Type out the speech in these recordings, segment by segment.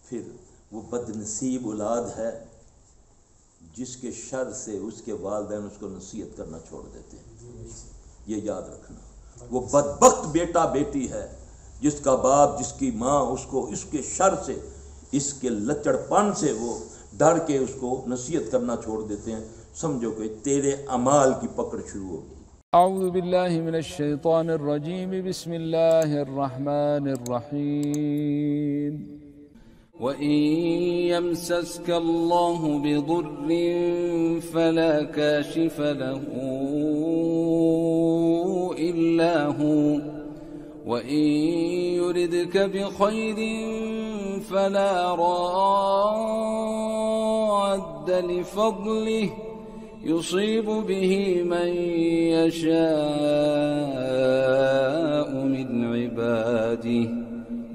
پھر وہ بدنصیب اولاد ہے جس کے شر سے اس کے والدین اس کو نصیحت کرنا چھوڑ دیتے ہیں، یہ یاد رکھنا۔ وہ بدبخت بیٹا بیٹی ہے جس کا باپ جس کی ماں اس کو اس کے شر سے، اس کے لچڑ پن سے وہ ڈر کے اس کو نصیحت کرنا چھوڑ دیتے ہیں، سمجھو کہ تیرے اعمال کی پکڑ شروع ہو گئی۔ اعوذ باللہ من الشیطان الرجیم، بسم اللہ الرحمن الرحیم۔ وَإِن يَمْسَسْكَ اللَّهُ بِضُرٍّ فَلَا كَاشِفَ لَهُ إِلَّا هُوَ وَإِن يُرِدْكَ بِخَيْرٍ فَلَا رَادَّ لِفَضْلِهِ يُصِيبُ بِهِ مَن يَشَاءُ مِنْ عِبَادِهِ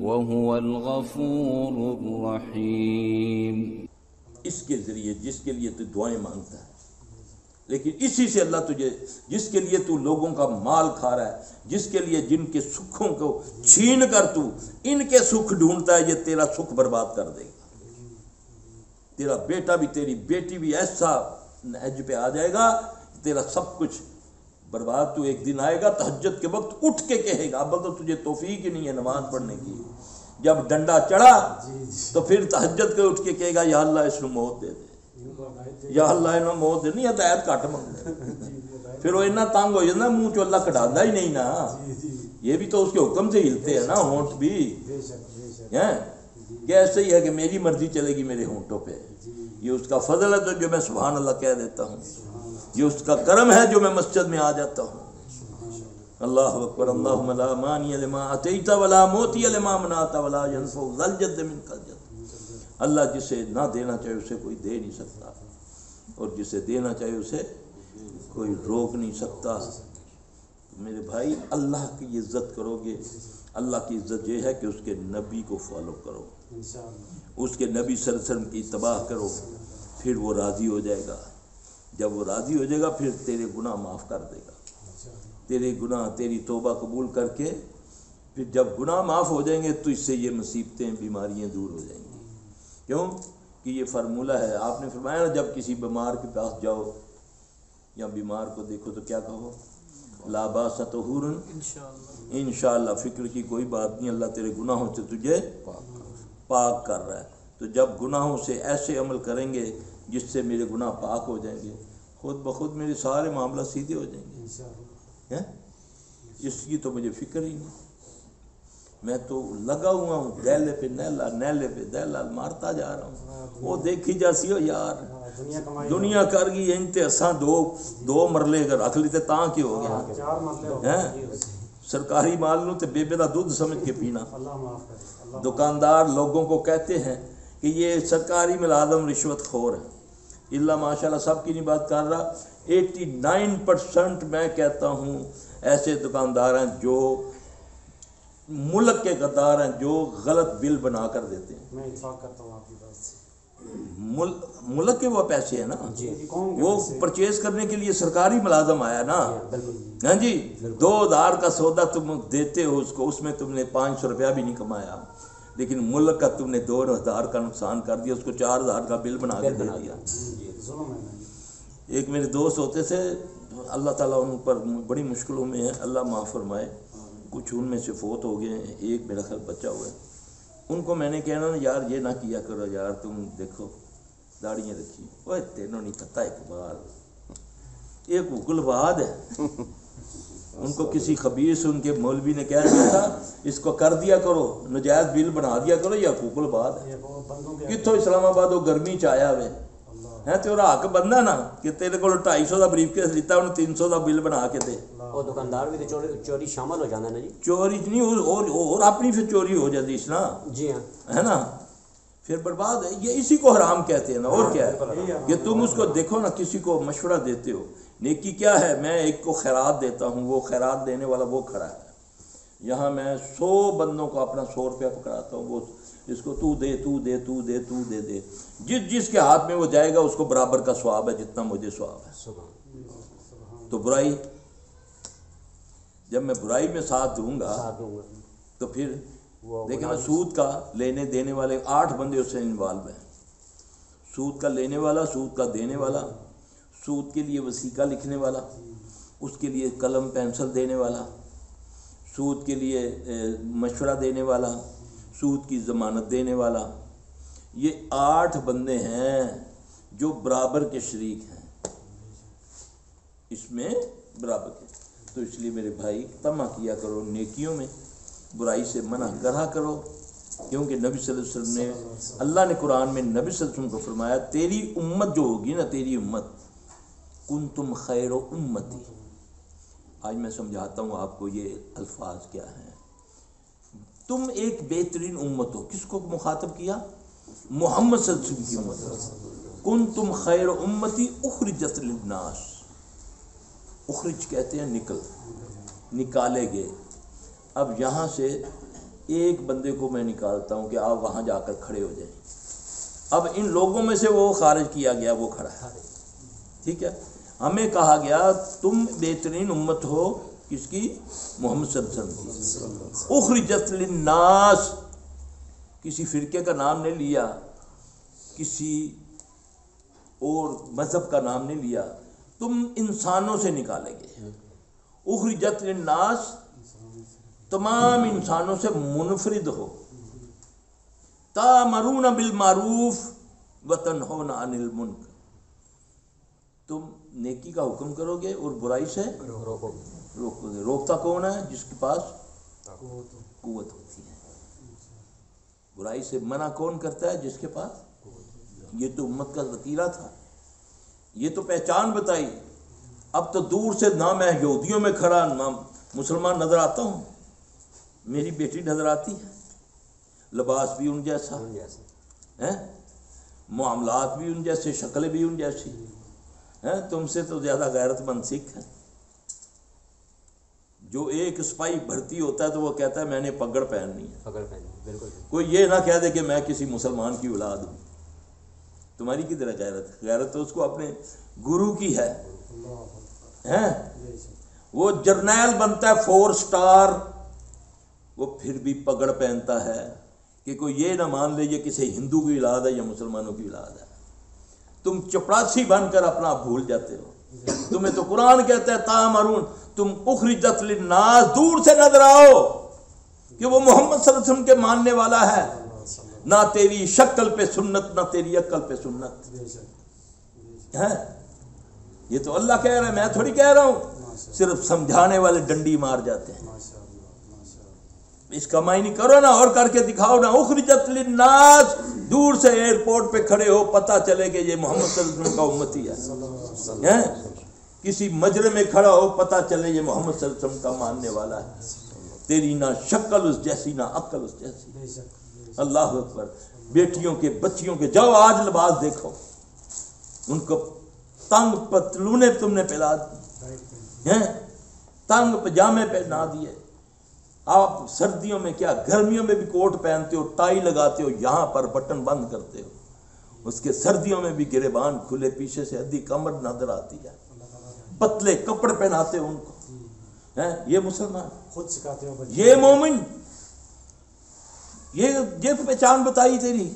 وَهُوَ الْغَفُورُ الرَّحِيمُ۔ اس کے ذریعے جس کے لیے تو دعائیں مانگتا ہے، لیکن اسی سے اللہ تجھے، جس کے لیے تو لوگوں کا مال کھا رہا ہے، جس کے لیے جن کے سکھوں کو چھین کر تو ان کے سکھ ڈھونڈتا ہے، یہ تیرا سکھ برباد کر دے گا۔ تیرا بیٹا بھی تیری بیٹی بھی ایسا نہج پہ آ جائے گا، تیرا سب کچھ برباد۔ تو ایک دن آئے گا تہجد کے وقت اٹھ کے کہے گا، اب تو تجھے توفیق ہی نہیں ہے نماز پڑھنے کی، جب ڈنڈا چڑھا تو پھر تہجد کے اٹھ کے کہے گا یا اللہ اس کو موت دے دے، یا اللہ انہوں موت دے، نہیں ہدایت کٹ منگے، پھر وہ اتنا تنگ ہو جاتا منہ چو اللہ کٹانا ہی نہیں نا، یہ بھی تو اس کے حکم سے ہلتے ہیں نا ہونٹ بھی، کہ ایسے ہی ہے کہ میری مرضی چلے گی میرے ہونٹوں پہ، یہ اس کا فضل ہے تو جو میں سبحان اللہ کہہ دیتا ہوں، یہ اس کا کرم ہے جو میں مسجد میں آ جاتا ہوں۔ اللہ اکبر، اللہم لا مانع لما اعطیت ولا معطی لما منعت ولا ينفع ذا الجد منک الجد۔ اللہ جسے نہ دینا چاہے اسے کوئی دے نہیں سکتا، اور جسے دینا چاہے اسے کوئی روک نہیں سکتا۔ میرے بھائی اللہ کی عزت کرو گے، اللہ کی عزت یہ ہے کہ اس کے نبی کو فالو کرو، اس کے نبی صلی اللہ علیہ وسلم کی اتباع کرو، پھر وہ راضی ہو جائے گا۔ جب وہ راضی ہو جائے گا پھر تیرے گناہ معاف کر دے گا، تیرے گناہ، تیری توبہ قبول کر کے پھر جب گناہ معاف ہو جائیں گے تو اس سے یہ مصیبتیں بیماریاں دور ہو جائیں گی۔ کیوں کہ یہ فارمولہ ہے، آپ نے فرمایا نا جب کسی بیمار کے پاس جاؤ یا بیمار کو دیکھو تو کیا کہو؟ لا باس طہور انشاءاللہ، فکر کی کوئی بات نہیں، اللہ تیرے گناہوں سے تجھے پاک کر رہا ہے۔ تو جب گناہوں سے ایسے عمل کریں گے جس سے میرے گناہ پاک ہو جائیں گے، خود بخود میرے سارے معاملہ سیدھے ہو جائیں گے۔ اس کی تو مجھے فکر ہی نہیں، میں تو لگا ہوا ہوں دہلے پہ نیلا، نیلے پہ دہلا مارتا جا رہا ہوں۔ وہ دیکھی جاسی ہو یار، دنیا کر گئی انتے اساں دو مرلے اگر رکھ لیتے تاں کی ہو گیا، سرکاری مال نو تے بیبے دا دودھ سمجھ کے پینا۔ دکاندار لوگوں کو کہتے ہیں کہ یہ سرکاری ملازم رشوت خور ہے، اللہ ماشاءاللہ سب کی نہیں بات کر رہا، 89% میں کہتا ہوں ایسے دکاندار ہیں جو ملک کے غدار ہیں، جو غلط بل بنا کر دیتے ہیں۔ میں اتفاق کرتا ہوں آپ کی بات سے، ملک کے وہ پیسے ہیں نا، وہ پرچیز کرنے کے لیے سرکاری ملازم آیا نا، ہاں جی، 2000 کا سودا تم دیتے ہو اس کو، اس میں تم نے 500 روپیہ بھی نہیں کمایا، لیکن ملک کا تم نے 2000 کا نقصان کر دیا، اس کو 4000 کا بل بنا کے دے دیا۔ ایک میرے دوست ہوتے تھے، اللہ تعالیٰ ان پر بڑی مشکلوں میں ہے، اللہ معاف فرمائے، کچھ ان میں سے فوت ہو گئے ہیں، ایک میرا خیال بچہ ہوا ہے۔ ان کو میں نے کہنا یار یہ نہ کیا کرو یار، تم دیکھو داڑیاں رکھی، اوے تینوں نہیں پتہ اقبال ایک گل باد ہے۔ ان کو کسی خبیث ان کے مولوی نے کہہ دیا تھا اس کو کر دیا کرو، نجائز بل بنا دیا کرو، یا حقوق الباد ہے۔ کتوں اسلام آباد وہ گرمی چایا ہوئے ہے، تیرا حق بننا نا کہ تیرے کو 250 کا بریف کیس لیتا انہیں 300 کا بل بنا کے دے۔ وہ دکاندار بھی چوری شامل ہو جانا ہے نا جی، چوری نہیں اور اپنی پھر چوری ہو جاتی اس نا، جی ہاں، ہے نا، پھر برباد ہے۔ یہ اسی کو حرام کہتے ہیں نا، اور کیا ہے کہ تم اس کو دیکھو نا، کسی کو مشورہ دیتے ہو، نیکی کیا ہے؟ میں ایک کو خیرات دیتا ہوں، وہ خیرات دینے والا وہ کھڑا ہے، یہاں میں 100 بندوں کو اپنا 100 روپیہ پکڑاتا ہوں، وہ اس کو تو دے تو دے تو دے تو دے دے، جس کے ہاتھ میں وہ جائے گا اس کو برابر کا ثواب ہے جتنا مجھے ثواب ہے۔ تو برائی، جب میں برائی میں ساتھ دوں گا تو پھر دیکھیں نا سود کا لینے دینے والے 8 بندے اس سے انوالو ہیں. سود کا لینے والا، سود کا دینے والا، سود کے لیے وثیقہ لکھنے والا، اس کے لیے قلم پینسل دینے والا، سود کے لیے مشورہ دینے والا، سود کی ضمانت دینے والا. یہ 8 بندے ہیں جو برابر کے شریک ہیں اس میں، برابر کے. تو اس لیے میرے بھائی طمع کیا کرو نیکیوں میں، برائی سے منع کرا کرو، کیونکہ نبی صلی اللہ علیہ وسلم نے، اللہ نے قرآن میں نبی صلی اللہ علیہ وسلم کو فرمایا تیری امت جو ہوگی نا، تیری امت، کنتم خیر امتی. آج میں سمجھاتا ہوں آپ کو یہ الفاظ کیا ہیں. تم ایک بہترین امت ہو. کس کو مخاطب کیا؟ محمد صلی اللہ علیہ وسلم کی امت. کنتم خیر امتی اخرجت للناس. اخرج کہتے ہیں نکالے گئے. اب یہاں سے ایک بندے کو میں نکالتا ہوں کہ آپ وہاں جا کر کھڑے ہو جائیں. اب ان لوگوں میں سے وہ خارج کیا گیا، وہ کھڑا ہے، ٹھیک ہے. ہمیں کہا گیا تم بہترین امت ہو، کس کی؟ محمد صلی اللہ علیہ وسلم کی. اخرجت للناس، کسی فرقے کا نام نہیں لیا، کسی اور مذہب کا نام نہیں لیا، تم انسانوں سے نکالے گئے. اخرجت للناس، تمام انسانوں سے منفرد ہو. تامرون بالمعروف وتنہون عن المنکر، تم نیکی کا حکم کرو گے اور برائی سے روکو گے. روکتا کون ہے؟ جس کے پاس قوت ہوتی ہے. برائی سے منع کون کرتا ہے؟ جس کے پاس. یہ تو امت کا ذخیرہ تھا، یہ تو پہچان بتائی. اب تو دور سے نہ میں یہودیوں میں کھڑا نہ مسلمان نظر آتا ہوں، میری بیٹی نظر آتی ہے، لباس بھی ان جیسا ہے، معاملات بھی ان جیسے، شکل بھی ان جیسی ہے. تم سے تو زیادہ غیرت مند سکھ ہے. جو ایک سپاہی بھرتی ہوتا ہے تو وہ کہتا ہے میں نے پگڑ پہننی ہے. کوئی یہ نہ کہہ دے کہ میں کسی مسلمان کی اولاد ہوں. تمہاری کدھر ہے غیرت؟ غیرت تو اس کو اپنے گرو کی ہے. وہ جرنیل بنتا ہے 4 سٹار، وہ پھر بھی پگڑ پہنتا ہے کہ کوئی یہ نہ مان لے یہ کسی ہندو کی اولاد ہے یا مسلمانوں کی اولاد ہے. تم چپڑاسی بن کر اپنا بھول جاتے ہو. تمہیں تو قرآن کہتا ہے تامرون، تم اخرجت للناس، دور سے نظر آؤ کہ وہ محمد صلی اللہ علیہ وسلم کے ماننے والا ہے. نہ تیری شکل پہ سنت، نہ تیری عقل پہ سنت ہے. یہ تو اللہ کہہ رہا ہے، میں تھوڑی کہہ رہا ہوں. صرف سمجھانے والے ڈنڈی مار جاتے ہیں. اس کا معنی کرو نا، اور کر کے دکھاؤ نا. اخرجت للناس، دور سے ایئرپورٹ پہ کھڑے ہو، پتہ چلے کہ یہ محمد صلی اللہ علیہ وسلم کا امتی ہے. کسی مجرے میں کھڑا ہو، پتہ چلے یہ محمد صلی اللہ علیہ وسلم کا ماننے والا ہے. تیری نہ شکل اس جیسی، نہ عقل اس جیسی. اللہ اکبر. بیٹیوں کے، بچیوں کے، جاؤ آج لباس دیکھو، ان کو تنگ پتلونے تم نے پہلا دی، تنگ پجامے پہنا دیے. آپ سردیوں میں کیا، گرمیوں میں بھی کوٹ پہنتے ہو، ٹائی لگاتے ہو، یہاں پر بٹن بند کرتے ہو. اس کے سردیوں میں بھی گریبان کھلے، پیچھے سے ادھی کمر نظر آتی ہے. پتلے کپڑے پہناتے ہو ان کو. یہ مسلمان خود سکھاتے ہو، یہ مومن. یہ پہچان بتائی تیری.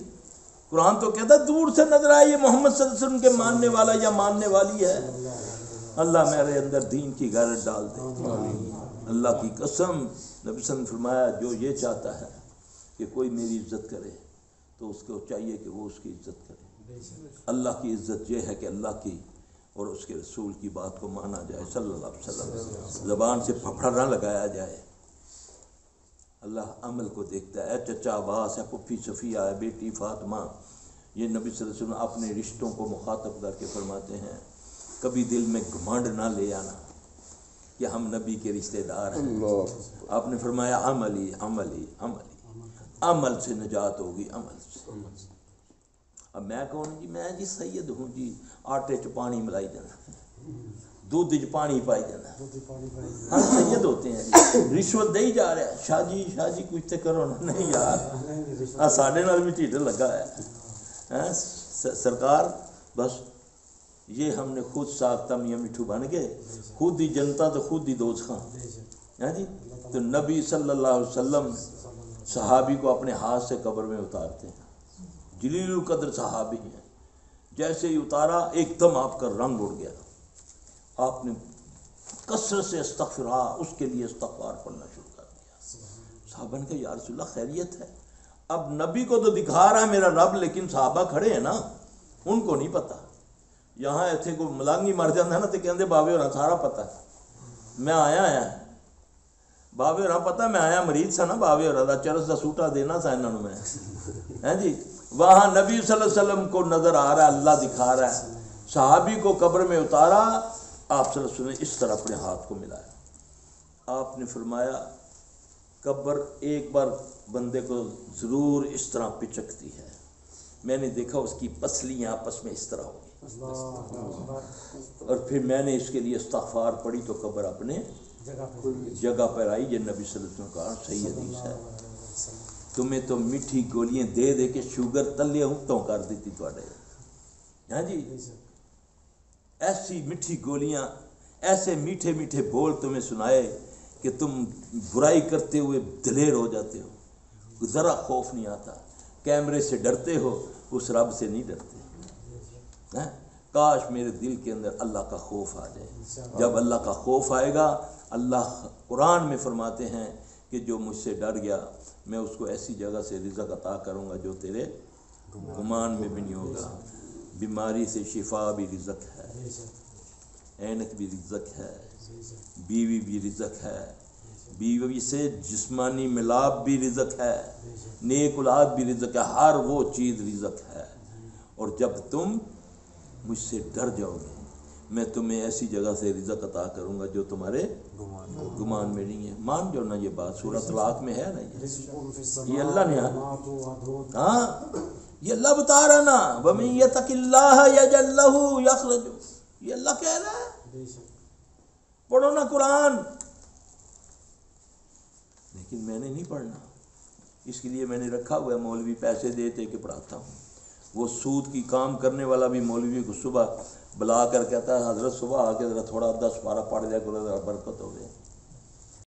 قرآن تو کہتا دور سے نظر آئے یہ محمد صلی اللہ علیہ وسلم کے ماننے والا یا ماننے والی ہے. اللہ میرے اندر دین کی غیرت ڈال دے. اللہ کی قسم، نبی صلی اللہ علیہ وسلم نے فرمایا جو یہ چاہتا ہے کہ کوئی میری عزت کرے تو اس کو چاہیے کہ وہ اس کی عزت کرے. اللہ کی عزت یہ ہے کہ اللہ کی اور اس کے رسول کی بات کو مانا جائے صلی اللہ علیہ وسلم. زبان سے پھپھڑا نہ لگایا جائے. اللہ عمل کو دیکھتا ہے. چچا عباس ہے، پھپھی صفیہ ہے، بیٹی فاطمہ، یہ نبی صلی اللہ علیہ وسلم اپنے رشتوں کو مخاطب کر کے فرماتے ہیں کبھی دل میں گھمنڈ نہ لے آنا کہ ہم نبی کے رشتہ دار ہیں. آپ نے فرمایا عملی عملی عملی، عمل سے نجات ہوگی، عمل سے. اب میں کہوں جی میں جی سید ہوں جی، آٹے چ پانی ملائی جانا، دودھ چ پانی پائی جانا، ہم سید ہوتے ہیں جی. رشوت دے جا رہا ہے، شاہ جی کچھ تو کرو نا. نہیں یار، ساڈے نال بھی ٹھڈ لگا ہے. سرکار بس یہ ہم نے خود ساختہ میاں مٹھو بن گئے، خود ہی جنتا تو خود ہی دوزخاں. جی تو نبی صلی اللہ علیہ وسلم صحابی کو اپنے ہاتھ سے قبر میں اتارتے ہیں، جلیل القدر صحابی ہیں، جیسے ہی اتارا ایک دم آپ کا رنگ اڑ گیا، آپ نے کثرت سے استغفار، اس کے لیے استغفار پڑھنا شروع کر دیا۔ صحابہ نے کہا یا رسول اللہ خیریت ہے؟ اب نبی کو تو دکھا رہا ہے میرا رب، لیکن صحابہ کھڑے ہیں نا، ان کو نہیں پتا۔ یہاں ایتھے کو ملانگی مر جاتا ہے نا تو کہتے بابے اور سارا پتا ہے میں آیا بابے اور پتا میں آیا مریض سا نا، بابے اور چرس کا سوٹا دینا تھا انہوں نے میں ہے جی۔ وہاں نبی صلی اللہ علیہ وسلم کو نظر آ رہا ہے، اللہ دکھا رہا ہے، صحابی کو قبر میں اتارا، آپ صلی اللہ علیہ وسلم نے اس طرح اپنے ہاتھ کو ملایا، آپ نے فرمایا قبر ایک بار بندے کو ضرور اس طرح پچکتی ہے، میں نے دیکھا اس کی پسلیاں آپس میں اس طرح ہوگی، اور پھر میں نے اس کے لیے استغفار پڑھی تو قبر اپنے جگہ پر آئی۔ یہ نبی صلی اللہ علیہ وسلم کا صحیح حدیث ہے۔ تمہیں تو میٹھی گولیاں دے دے کے شوگر تلے ہوں کر دیتی تھوڑے، ہاں جی، ایسی میٹھی گولیاں، ایسے میٹھے میٹھے بول تمہیں سنائے کہ تم برائی کرتے ہوئے دلیر ہو جاتے ہو، ذرا خوف نہیں آتا، کیمرے سے ڈرتے ہو، اس رب سے نہیں ڈرتے۔ کاش میرے دل کے اندر اللہ کا خوف آ جائے۔ جب اللہ کا خوف آئے گا، اللہ قرآن میں فرماتے ہیں کہ جو مجھ سے ڈر گیا میں اس کو ایسی جگہ سے رزق عطا کروں گا جو تیرے گمان میں بھی نہیں ہوگا۔ بیماری سے شفا بھی رزق ہے، اینک بھی رزق ہے، بیوی بھی رزق ہے، بیوی سے جسمانی ملاپ بھی رزق ہے، نیک اولاد بھی رزق ہے، ہر وہ چیز رزق ہے۔ اور جب تم مجھ سے ڈر جاؤ گے میں تمہیں ایسی جگہ سے رزق عطا کروں گا جو تمہارے گمان میں نہیں ہے۔ مان جو نا یہ بات سورہ طلاق میں ہے نا، یہ اللہ نے، ہاں یہ اللہ بتا رہا نا، وَمَن يَتَقِ اللَّهَ يَجْعَل لَّهُ يَخْرَجَ، یہ اللہ کہہ رہا ہے۔ پڑھو نا قرآن، لیکن میں نے نہیں پڑھنا، اس کے لیے میں نے رکھا ہوا ہے مولوی پیسے دیتے کہ پڑھاتا ہوں۔ وہ سود کی کام کرنے والا بھی مولوی کو صبح بلا کر کہتا ہے حضرت صبح آ کے ذرا تھوڑا 10 پارہ پڑھ لیا کرو، ذرا برکت ہو گئے۔